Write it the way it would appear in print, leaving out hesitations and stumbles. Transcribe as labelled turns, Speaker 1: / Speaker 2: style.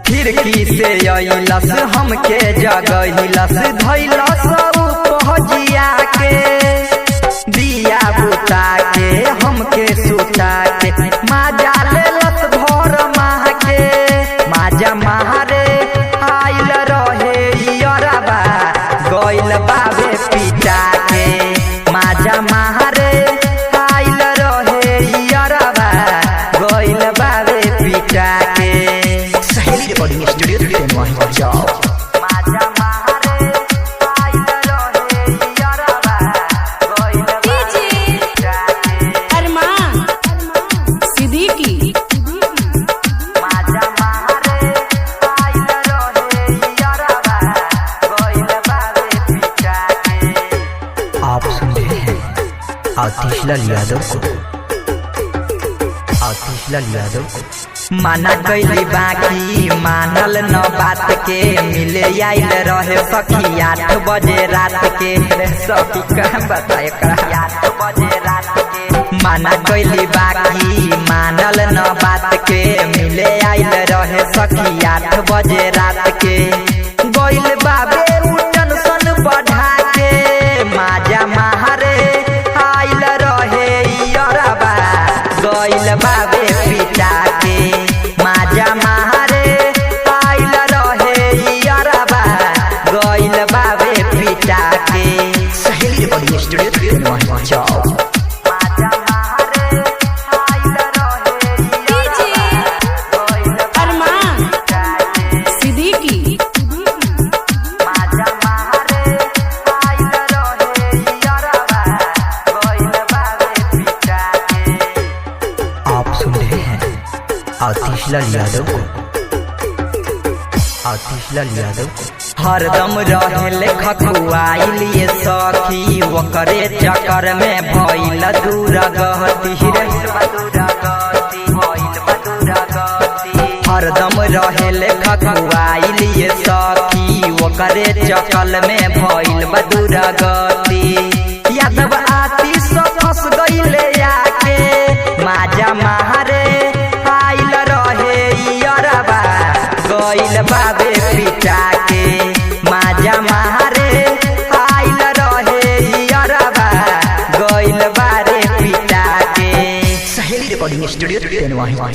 Speaker 1: खिड़की से अइलस हमके जगहिलस धैलस पहुँचिया के दिया बुता के हमके सुता के माजा लेलस भर माह के माजा मारे आइल रहे यरबा गइल बाबे पिटा के माजा मारे आइल रहे यरबा गइल बाबे पिटा के
Speaker 2: रिकॉर्डिंग स्टूडियो ट्रेन वहीं जाओ।
Speaker 1: माजा मारे आइल रहे यरबा गइल बाबे पिटा के
Speaker 3: अरमान सिद्दीकी
Speaker 1: माजा मारे आइल रहे यरबा गइल बाबे पिटा के।
Speaker 2: आप सुन रहे हैं आतिशलाल यादव को। आतिशलाल यादव को
Speaker 1: माना कैली बाकी मानल न बात के मिले आइल रहे सखी 8 बजे रात के सखी कहाँ बताए 8 बजे रात के माना कैली बाकी मानल न बात के मिले आइल रहे सखी 8 बजे रात के गइल बाबे टेंशन बढ़ा के माजा मारे आइल रहे यरबा गइल बाबे पिटा के माजा मारे आइल रहे यरबा गइल बाबे पिटा के।
Speaker 2: सहेली रिकॉर्डिंग स्टूडियो ट्रेन वहीं जाओ।
Speaker 1: माजा मारे आइल रहे
Speaker 3: अरमान सिद्दीकी
Speaker 1: माजा मारे आइल रहे यरबा गइल बाबे पिटा के।
Speaker 2: आप सुन रहे हैं आतिशलाल यादव को। आतिशलाल यादव को
Speaker 1: हरदम रहेले खखुआइल ये सखी ओकरे चक्कर में भइल दूर गहती रे हरदम रहेले खखुआइल ये सखी ओकरे चक्कर में भइल दूर गति यादव आती सो फंस गइले आके माजा मारे आइल रहे यरबा गइल बाबे पिटा के माजा मारे आइल रहे यरबा गइल बारे पिटा के।
Speaker 2: सहेली रिकॉर्डिंग स्टूडियो ट्रेन वहीं जाओ।